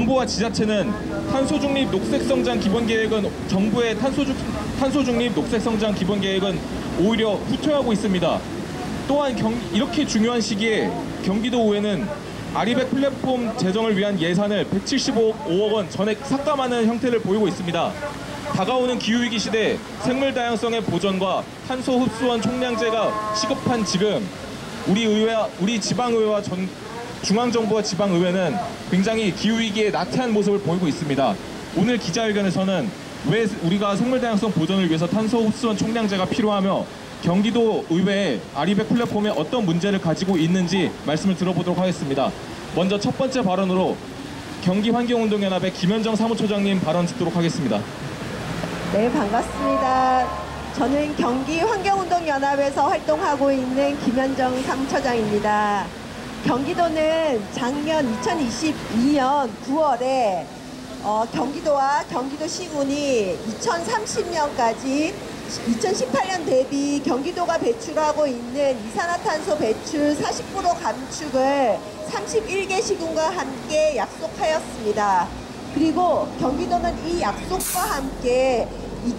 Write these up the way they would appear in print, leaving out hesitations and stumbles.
정부와 지자체는 탄소중립 녹색성장 기본계획은 정부의 탄소중립 녹색성장 기본계획은 오히려 후퇴하고 있습니다. 또한 이렇게 중요한 시기에 경기도의회는 아리백 플랫폼 제정을 위한 예산을 175억 원 전액 삭감하는 형태를 보이고 있습니다. 다가오는 기후위기 시대 생물 다양성의 보존과 탄소 흡수원 총량제가 시급한 지금 우리 지방의회와 중앙정부와 지방의회는 굉장히 기후위기에 나태한 모습을 보이고 있습니다. 오늘 기자회견에서는 왜 우리가 생물 다양성 보존을 위해서 탄소 흡수원 총량제가 필요하며 경기도 의회의 아리백 플랫폼에 어떤 문제를 가지고 있는지 말씀을 들어보도록 하겠습니다. 먼저 첫 번째 발언으로 경기환경운동연합의 김현정 사무처장님 발언 듣도록 하겠습니다. 네, 반갑습니다. 저는 경기환경운동연합에서 활동하고 있는 김현정 사무처장입니다. 경기도는 작년 2022년 9월에 경기도와 경기도시군이 2030년까지 2018년 대비 경기도가 배출하고 있는 이산화탄소 배출 40% 감축을 31개 시군과 함께 약속하였습니다. 그리고 경기도는 이 약속과 함께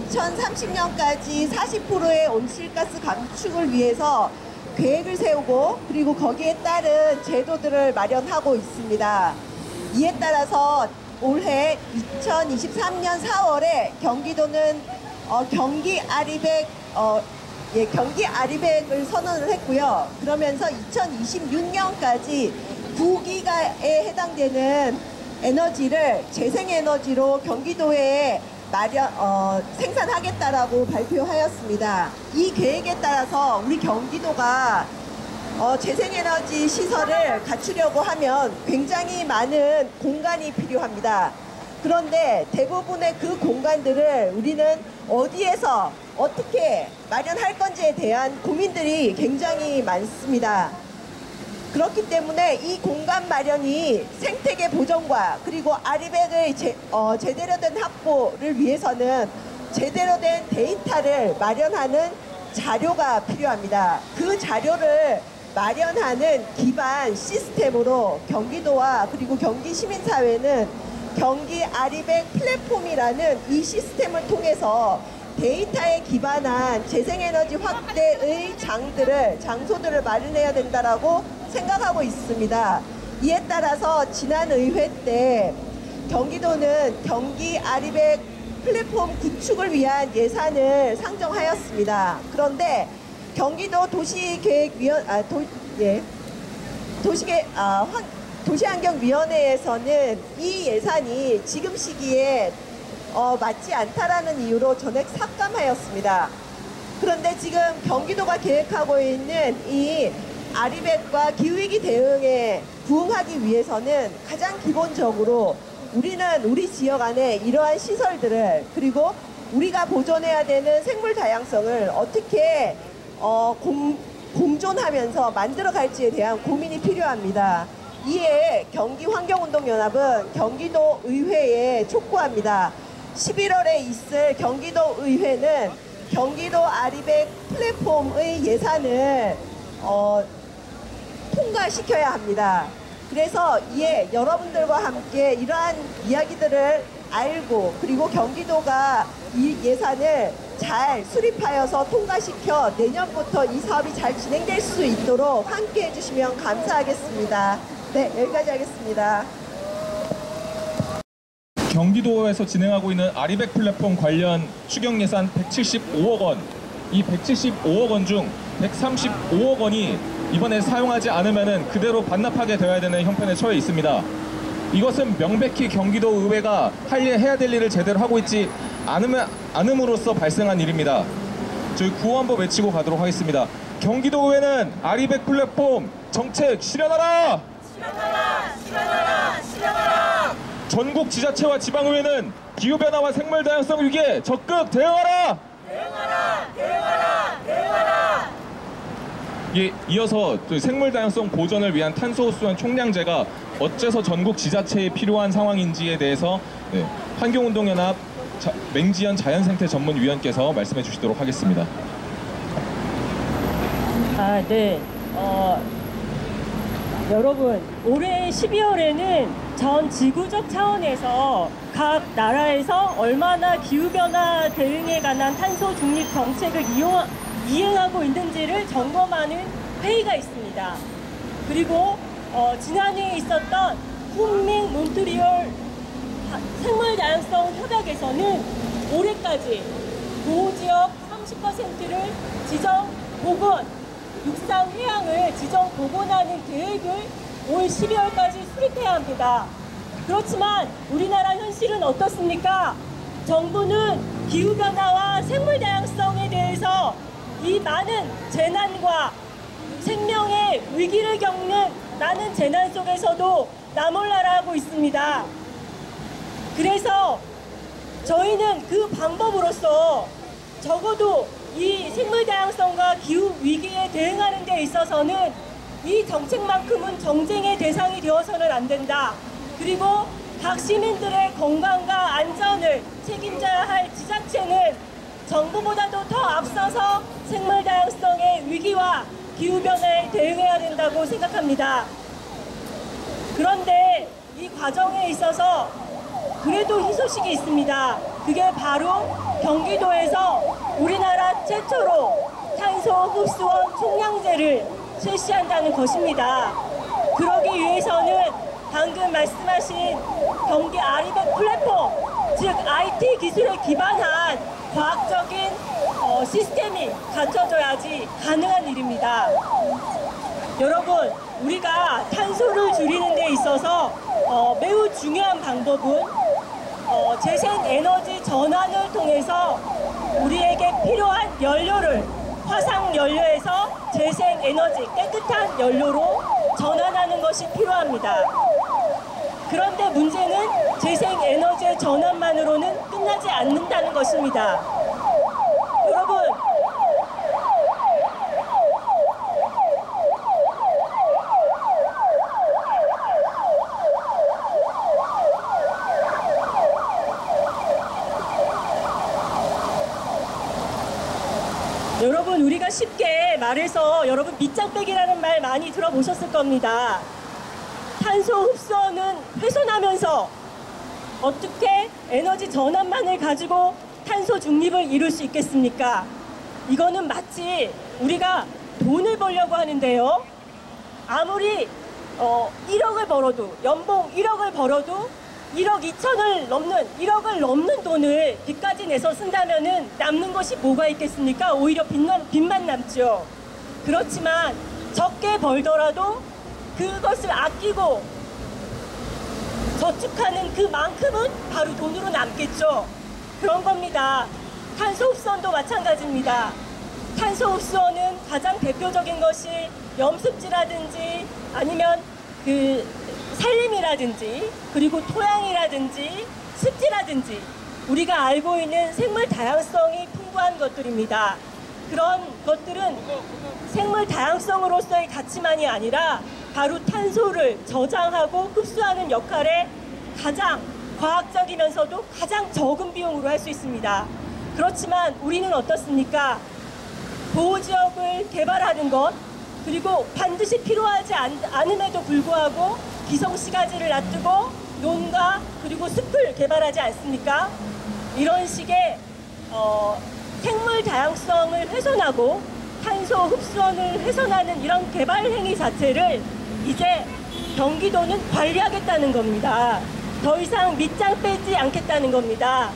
2030년까지 40%의 온실가스 감축을 위해서 계획을 세우고 그리고 거기에 따른 제도들을 마련하고 있습니다. 이에 따라서 올해 2023년 4월에 경기도는 경기 아리백을 선언을 했고요. 그러면서 2026년까지 9기가에 해당되는 에너지를 재생에너지로 경기도에 생산하겠다라고 발표하였습니다. 이 계획에 따라서 우리 경기도가 재생에너지 시설을 갖추려고 하면 굉장히 많은 공간이 필요합니다. 그런데 대부분의 그 공간들을 우리는 어디에서 어떻게 마련할 건지에 대한 고민들이 굉장히 많습니다. 그렇기 때문에 이 공간 마련이 생태계 보존과 그리고 아리백의 제대로 된 확보를 위해서는 제대로 된 데이터를 마련하는 자료가 필요합니다. 그 자료를 마련하는 기반 시스템으로 경기도와 그리고 경기 시민사회는 경기 아리백 플랫폼이라는 이 시스템을 통해서 데이터에 기반한 재생에너지 확대의 장소들을 마련해야 된다라고 생각하고 있습니다. 이에 따라서 지난 의회 때 경기도는 경기 아리백 플랫폼 구축을 위한 예산을 상정하였습니다. 그런데 경기도 도시환경위원회에서는 이 예산이 지금 시기에 맞지 않다라는 이유로 전액 삭감하였습니다. 그런데 지금 경기도가 계획하고 있는 이 아리백과 기후위기 대응에 부응하기 위해서는 가장 기본적으로 우리는 우리 지역 안에 이러한 시설들을 그리고 우리가 보존해야 되는 생물 다양성을 어떻게 공존하면서 만들어 갈지에 대한 고민이 필요합니다. 이에 경기환경운동연합은 경기도 의회에 촉구합니다. 11월에 있을 경기도 의회는 경기도 아리백 플랫폼의 예산을 통과시켜야 합니다. 그래서 이에 여러분들과 함께 이러한 이야기들을 알고 그리고 경기도가 이 예산을 잘 수립하여서 통과시켜 내년부터 이 사업이 잘 진행될 수 있도록 함께 해주시면 감사하겠습니다. 네, 여기까지 하겠습니다. 경기도에서 진행하고 있는 아리백 플랫폼 관련 추경 예산 175억 원, 이 175억 원 중 135억 원이 이번에 사용하지 않으면 그대로 반납하게 되어야 되는 형편에 처해 있습니다. 이것은 명백히 경기도 의회가 해야 될 일을 제대로 하고 있지 않음으로써 발생한 일입니다. 저희 구호 한번 외치고 가도록 하겠습니다. 경기도 의회는 아리백 플랫폼 정책 실현하라! 실현하라! 실현하라! 실현하라! 전국 지자체와 지방의회는 기후변화와 생물다양성 위기에 적극 대응하라! 대응하라! 대응하라! 대응하라! 예, 이어서 생물다양성 보존을 위한 탄소흡수원 총량제가 어째서 전국 지자체에 필요한 상황인지에 대해서 환경운동연합 맹지연 자연생태전문위원께서 말씀해 주시도록 하겠습니다. 네. 여러분, 올해 12월에는 전 지구적 차원에서 각 나라에서 얼마나 기후변화 대응에 관한 탄소 중립 정책을 이행하고 있는지를 점검하는 회의가 있습니다. 그리고 지난해에 있었던 쿤밍 몬트리올 생물다양성 협약에서는 올해까지 보호지역 30%를 지정 복원, 육상 해양을 지정 복원하는 계획을 올 12월까지 수립해야 합니다. 그렇지만 우리나라 현실은 어떻습니까? 정부는 기후변화와 생물다양성에 대해서 이 많은 재난과 생명의 위기를 겪는 많은 재난 속에서도 나몰라라하고 있습니다. 그래서 저희는 그 방법으로서 적어도 이 생물다양성과 기후위기에 대응하는 데 있어서는 이 정책만큼은 정쟁의 대상이 되어서는 안 된다. 그리고 각 시민들의 건강과 안전을 책임져야 할 지자체는 정부보다도 더 앞서서 생물다양성의 위기와 기후변화에 대응해야 된다고 생각합니다. 그런데 이 과정에 있어서 그래도 희소식이 있습니다. 그게 바로 경기도에서 우리나라 최초로 탄소 흡수원 총량제를 실시한다는 것입니다. 그러기 위해서는 방금 말씀하신 경기 아리백 플랫폼, 즉 IT 기술에 기반한 과학적인 시스템이 갖춰져야지 가능한 일입니다. 여러분, 우리가 탄소를 줄이는 데 있어서 매우 중요한 방법은 재생에너지 전환을 통해서 우리에게 필요한 연료를 화석연료에서 재생에너지, 깨끗한 연료로 전환하는 것이 필요합니다. 그런데 문제는 재생에너지의 전환만으로는 끝나지 않는다는 것입니다. 여러분, 우리가 쉽게 말해서 여러분 밑장빼기라는 말 많이 들어보셨을 겁니다. 탄소 흡수원은 훼손하면서 어떻게 에너지 전환만을 가지고 탄소 중립을 이룰 수 있겠습니까? 이거는 마치 우리가 돈을 벌려고 하는데요. 아무리 1억을 벌어도, 연봉 1억을 벌어도 1억 2천을 넘는, 1억을 넘는 돈을 빚까지 내서 쓴다면은 남는 것이 뭐가 있겠습니까? 오히려 빚만 남죠. 그렇지만 적게 벌더라도 그것을 아끼고 저축하는 그만큼은 바로 돈으로 남겠죠. 그런 겁니다. 탄소 흡수원도 마찬가지입니다. 탄소 흡수원은 가장 대표적인 것이 염습지라든지 아니면 산림이라든지 그리고 토양이라든지 습지라든지 우리가 알고 있는 생물 다양성이 풍부한 것들입니다. 그런 것들은 생물 다양성으로서의 가치만이 아니라 바로 탄소를 저장하고 흡수하는 역할에 가장 과학적이면서도 가장 적은 비용으로 할 수 있습니다. 그렇지만 우리는 어떻습니까? 보호지역을 개발하는 것, 그리고 반드시 필요하지 않음에도 불구하고 기성시가지를 놔두고 논과 그리고 숲을 개발하지 않습니까? 이런 식의 생물 다양성을 훼손하고 탄소 흡수원을 훼손하는 이런 개발 행위 자체를 이제 경기도는 관리하겠다는 겁니다. 더 이상 밑장 빼지 않겠다는 겁니다.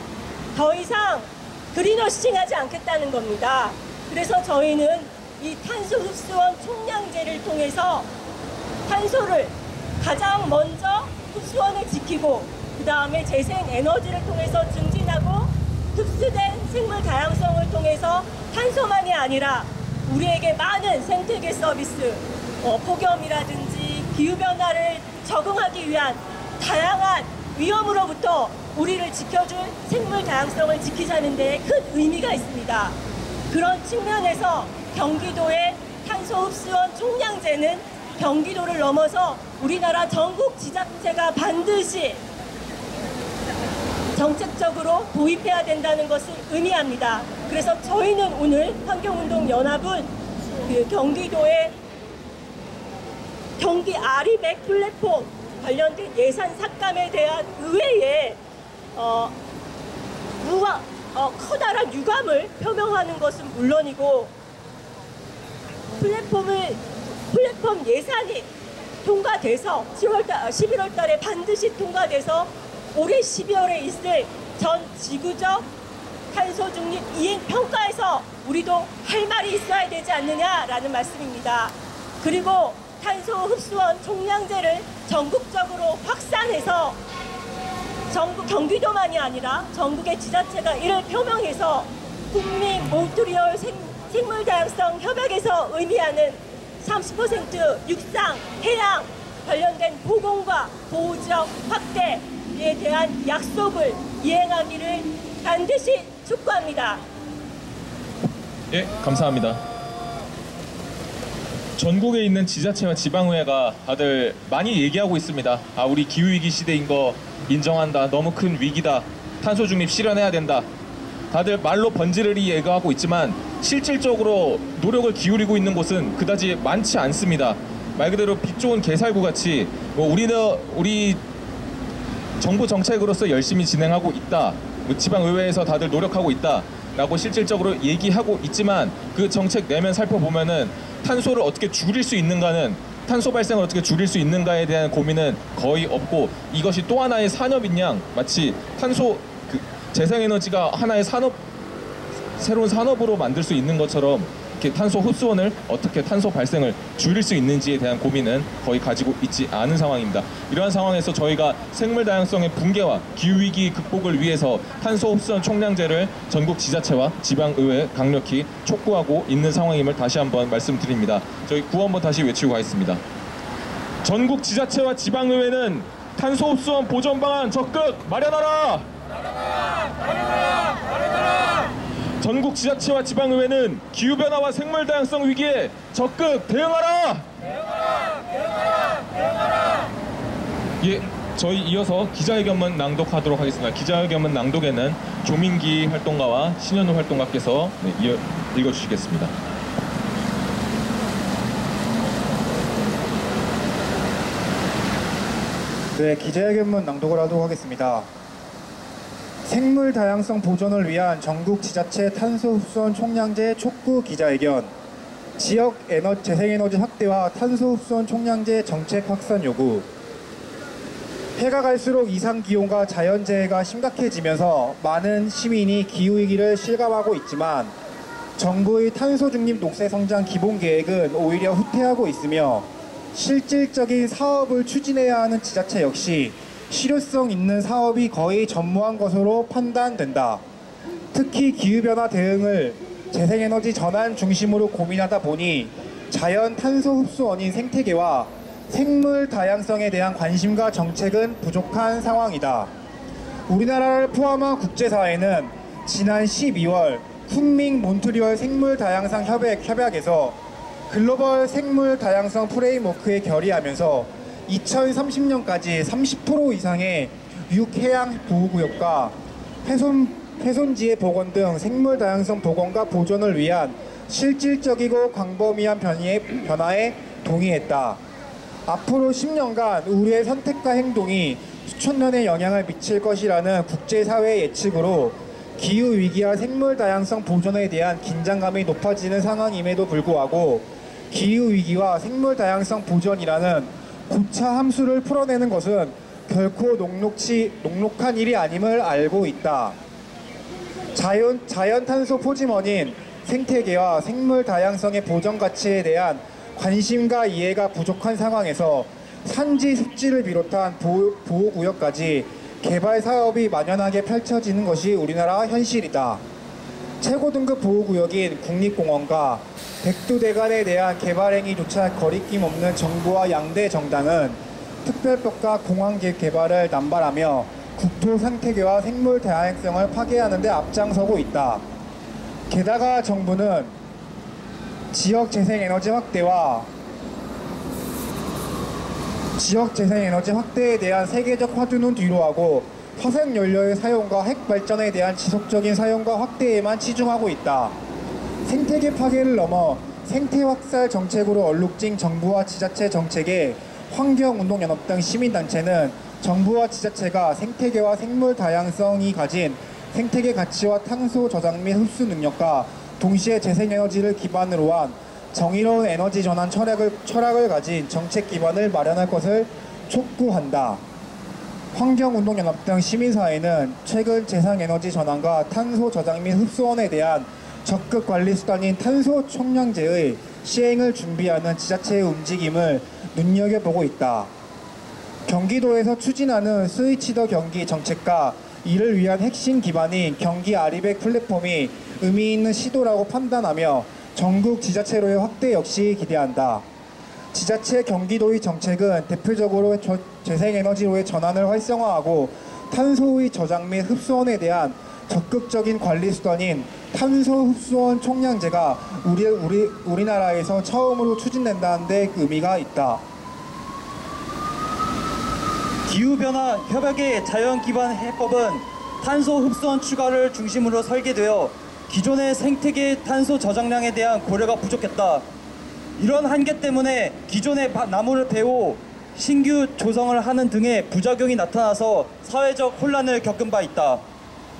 더 이상 그린워싱하지 않겠다는 겁니다. 그래서 저희는 이 탄소 흡수원 총량제를 통해서 탄소를 가장 먼저 흡수원을 지키고 그 다음에 재생에너지를 통해서 증진하고 흡수된 생물 다양성을 통해서 탄소만이 아니라 우리에게 많은 생태계 서비스, 폭염이라든지 기후변화를 적응하기 위한 다양한 위험으로부터 우리를 지켜줄 생물 다양성을 지키자는 데에 큰 의미가 있습니다. 그런 측면에서 경기도의 탄소 흡수원 총량제는 경기도를 넘어서 우리나라 전국 지자체가 반드시 정책적으로 도입해야 된다는 것을 의미합니다. 그래서 저희는 오늘 환경운동연합은 경기도의 경기 아리백 플랫폼 관련된 예산 삭감에 대한 의회의 커다란 유감을 표명하는 것은 물론이고 플랫폼 예산이 통과돼서 11월 달에 반드시 통과돼서 올해 12월에 있을 전 지구적 탄소 중립 이행 평가에서 우리도 할 말이 있어야 되지 않느냐라는 말씀입니다. 그리고 탄소 흡수원 총량제를 전국적으로 확산해서 경기도만이 아니라 전국의 지자체가 이를 표명해서 국민 몬트리올 생물 다양성 협약에서 의미하는 30% 육상, 해양 관련된 보건과 보호지역 확대에 대한 약속을 이행하기를 반드시 촉구합니다. 예, 감사합니다. 전국에 있는 지자체와 지방의회가 다들 많이 얘기하고 있습니다. 우리 기후위기 시대인 거 인정한다. 너무 큰 위기다. 탄소 중립 실현해야 된다. 다들 말로 번지르르 얘기하고 있지만 실질적으로 노력을 기울이고 있는 곳은 그다지 많지 않습니다. 말 그대로 빛 좋은 개살구 같이 우리 정부 정책으로서 열심히 진행하고 있다. 지방의회에서 다들 노력하고 있다. 라고 실질적으로 얘기하고 있지만 그 정책 내면 살펴보면은 탄소를 어떻게 줄일 수 있는가는 탄소 발생을 어떻게 줄일 수 있는가에 대한 고민은 거의 없고 이것이 또 하나의 산업인 양 마치 재생에너지가 하나의 새로운 산업으로 만들 수 있는 것처럼 이렇게 탄소 흡수원을 어떻게 탄소 발생을 줄일 수 있는지에 대한 고민은 거의 가지고 있지 않은 상황입니다. 이러한 상황에서 저희가 생물 다양성의 붕괴와 기후위기 극복을 위해서 탄소 흡수원 총량제를 전국 지자체와 지방의회 강력히 촉구하고 있는 상황임을 다시 한번 말씀드립니다. 저희 구호 한번 다시 외치고 가겠습니다. 전국 지자체와 지방의회는 탄소 흡수원 보전 방안 적극 마련하라! 전국 지자체와 지방의회는 기후변화와 생물다양성 위기에 적극 대응하라! 예, 저희 이어서 기자회견문 낭독하도록 하겠습니다. 기자회견문 낭독에는 조민기 활동가와 신현우 활동가께서 읽어주시겠습니다. 네, 기자회견문 낭독을 하도록 하겠습니다. 생물 다양성 보존을 위한 전국 지자체 탄소 흡수원 총량제 촉구 기자회견. 지역 재생에너지 확대와 탄소 흡수원 총량제 정책 확산 요구. 해가 갈수록 이상기온과 자연재해가 심각해지면서 많은 시민이 기후위기를 실감하고 있지만 정부의 탄소 중립 녹색 성장 기본 계획은 오히려 후퇴하고 있으며 실질적인 사업을 추진해야 하는 지자체 역시 실효성 있는 사업이 거의 전무한 것으로 판단된다. 특히 기후변화 대응을 재생에너지 전환 중심으로 고민하다 보니 자연 탄소 흡수원인 생태계와 생물 다양성에 대한 관심과 정책은 부족한 상황이다. 우리나라를 포함한 국제사회는 지난 12월 쿤밍 몬트리올 생물 다양성 협약에서 글로벌 생물 다양성 프레임워크에 결의하면서 2030년까지 30% 이상의 육해양 보호구역과 훼손지의 복원 등 생물 다양성 복원과 보존을 위한 실질적이고 광범위한 변화에 동의했다. 앞으로 10년간 우리의 선택과 행동이 수천 년의 영향을 미칠 것이라는 국제사회의 예측으로 기후위기와 생물 다양성 보존에 대한 긴장감이 높아지는 상황임에도 불구하고 기후위기와 생물 다양성 보존이라는 고차 함수를 풀어내는 것은 결코 녹록한 일이 아님을 알고 있다. 자연 탄소 포지먼인 생태계와 생물 다양성의 보존 가치에 대한 관심과 이해가 부족한 상황에서 산지 습지를 비롯한 보호구역까지 개발 사업이 만연하게 펼쳐지는 것이 우리나라 현실이다. 최고 등급 보호구역인 국립공원과 백두대간에 대한 개발 행위조차 거리낌 없는 정부와 양대 정당은 특별법과 공항계획 개발을 남발하며 국토 생태계와 생물 다양성을 파괴하는 데 앞장서고 있다. 게다가 정부는 지역 재생에너지 확대에 대한 세계적 화두는 뒤로하고 화석연료의 사용과 핵발전에 대한 지속적인 사용과 확대에만 치중하고 있다. 생태계 파괴를 넘어 생태 확살 정책으로 얼룩진 정부와 지자체 정책에 환경운동연합 등 시민단체는 정부와 지자체가 생태계와 생물 다양성이 가진 생태계 가치와 탄소 저장 및 흡수 능력과 동시에 재생에너지를 기반으로 한 정의로운 에너지 전환 철학을 가진 정책 기반을 마련할 것을 촉구한다. 환경운동연합 등 시민사회는 최근 재생에너지 전환과 탄소 저장 및 흡수원에 대한 적극 관리 수단인 탄소 총량제의 시행을 준비하는 지자체의 움직임을 눈여겨보고 있다. 경기도에서 추진하는 스위치 더 경기 정책과 이를 위한 핵심 기반인 경기 아리백 플랫폼이 의미 있는 시도라고 판단하며 전국 지자체로의 확대 역시 기대한다. 지자체 경기도의 정책은 대표적으로 재생에너지로의 전환을 활성화하고 탄소의 저장 및 흡수원에 대한 적극적인 관리 수단인 탄소 흡수원 총량제가 우리나라에서 처음으로 추진된다는 데 의미가 있다. 기후변화 협약의 자연 기반 해법은 탄소 흡수원 추가를 중심으로 설계되어 기존의 생태계 탄소 저장량에 대한 고려가 부족했다. 이런 한계 때문에 기존의 나무를 베고 신규 조성을 하는 등의 부작용이 나타나서 사회적 혼란을 겪은 바 있다.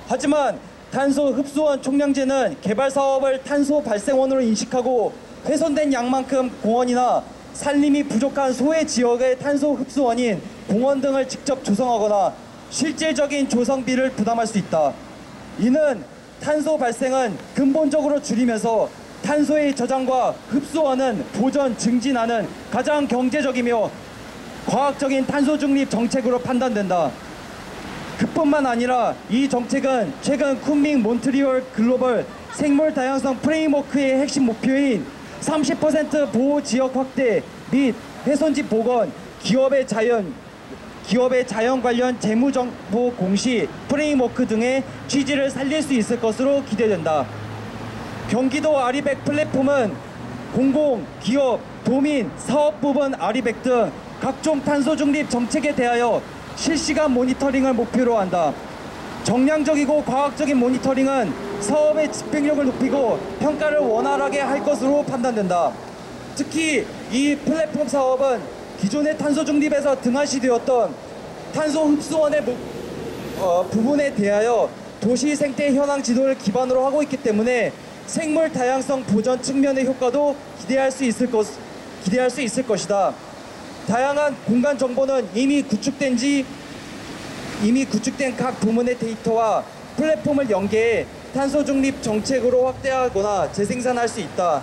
하지만 탄소 흡수원 총량제는 개발 사업을 탄소 발생원으로 인식하고 훼손된 양만큼 공원이나 산림이 부족한 소외 지역의 탄소 흡수원인 공원 등을 직접 조성하거나 실질적인 조성비를 부담할 수 있다. 이는 탄소 발생은 근본적으로 줄이면서 탄소의 저장과 흡수원은 보전, 증진하는 가장 경제적이며 과학적인 탄소 중립 정책으로 판단된다. 그뿐만 아니라 이 정책은 최근 쿤밍 몬트리올 글로벌 생물 다양성 프레임워크의 핵심 목표인 30% 보호 지역 확대 및 훼손지 복원, 기업의 자연 관련 재무정보 공시 프레임워크 등의 취지를 살릴 수 있을 것으로 기대된다. 경기도 아리백 플랫폼은 공공, 기업, 도민, 사업 부분 아리백 등 각종 탄소 중립 정책에 대하여 실시간 모니터링을 목표로 한다. 정량적이고 과학적인 모니터링은 사업의 집행력을 높이고 평가를 원활하게 할 것으로 판단된다. 특히 이 플랫폼 사업은 기존의 탄소 중립에서 등한시되었던 탄소 흡수원의 부분에 대하여 도시 생태 현황 지도를 기반으로 하고 있기 때문에 생물 다양성 보전 측면의 효과도 기대할 수 있을 것이다. 다양한 공간 정보는 이미 구축된 각 부문의 데이터와 플랫폼을 연계해 탄소 중립 정책으로 확대하거나 재생산할 수 있다.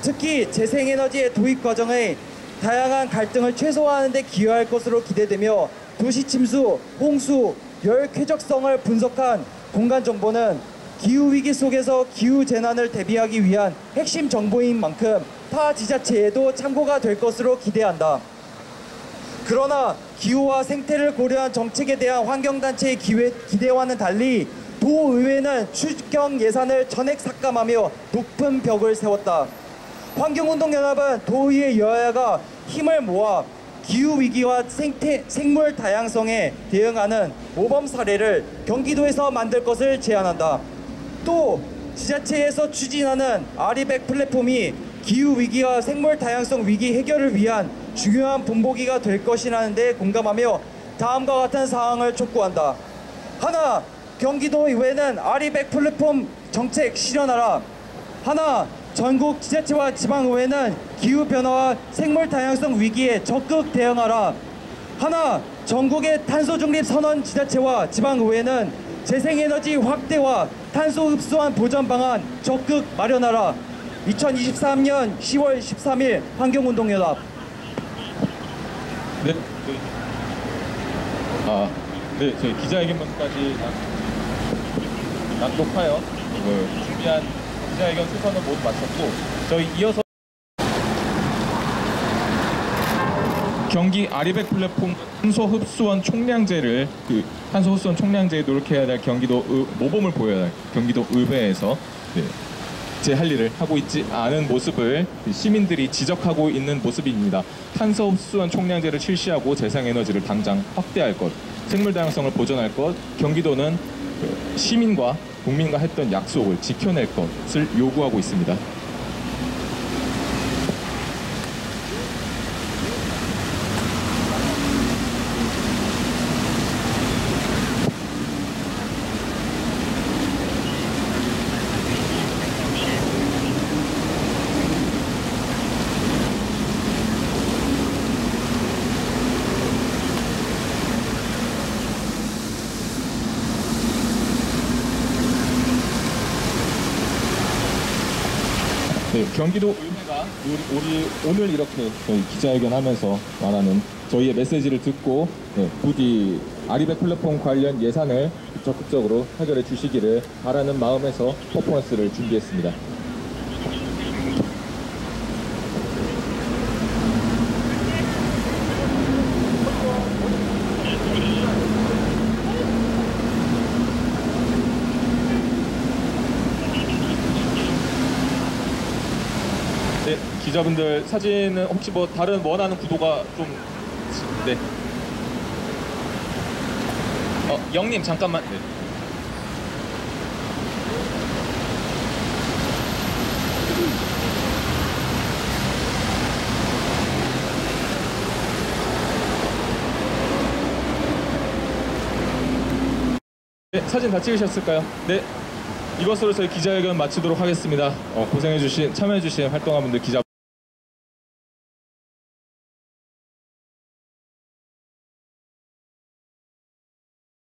특히 재생에너지의 도입 과정에 다양한 갈등을 최소화하는 데 기여할 것으로 기대되며 도시 침수, 홍수, 열 쾌적성을 분석한 공간 정보는 기후위기 속에서 기후재난을 대비하기 위한 핵심 정보인 만큼 타 지자체에도 참고가 될 것으로 기대한다. 그러나 기후와 생태를 고려한 정책에 대한 환경단체의 기대와는 달리 도의회는 추경 예산을 전액 삭감하며 높은 벽을 세웠다. 환경운동연합은 도의회 여야가 힘을 모아 기후위기와 생물 다양성에 대응하는 모범 사례를 경기도에서 만들 것을 제안한다. 또 지자체에서 추진하는 아리백 플랫폼이 기후위기와 생물 다양성 위기 해결을 위한 중요한 본보기가 될 것이라는 데 공감하며 다음과 같은 사항을 촉구한다. 하나, 경기도의회는 아리백 플랫폼 정책 실현하라. 하나, 전국 지자체와 지방의회는 기후변화와 생물 다양성 위기에 적극 대응하라. 하나, 전국의 탄소 중립 선언 지자체와 지방의회는 재생에너지 확대와 탄소 흡수원 보전 방안 적극 마련하라. 2023년 10월 13일 환경운동연합. 네. 네, 저희 기자회견문까지 낭독하여 준비한 기자회견 순서는 모두 마쳤고, 저희 이어서 경기 아리백 플랫폼 탄소 흡수원 총량제를 탄소 흡수원 총량제에 노력해야 될 경기도 모범을 보여야 할 경기도 의회에서 제 할 일을 하고 있지 않은 모습을 시민들이 지적하고 있는 모습입니다. 탄소 흡수원 총량제를 실시하고 재생에너지를 당장 확대할 것, 생물 다양성을 보존할 것, 경기도는 시민과 국민과 했던 약속을 지켜낼 것을 요구하고 있습니다. 경기도 의회가 우리 오늘 이렇게 저희 기자회견하면서 말하는 저희의 메시지를 듣고 부디 아리백 플랫폼 관련 예산을 적극적으로 해결해 주시기를 바라는 마음에서 퍼포먼스를 준비했습니다. 네, 기자분들 사진은 혹시 뭐 다른 원하는 구도가 좀 네. 영님 잠깐만. 네. 네, 사진 다 찍으셨을까요? 네. 이것으로 저희 기자회견 마치도록 하겠습니다. 고생해주신, 참여해주신 활동가분들 기자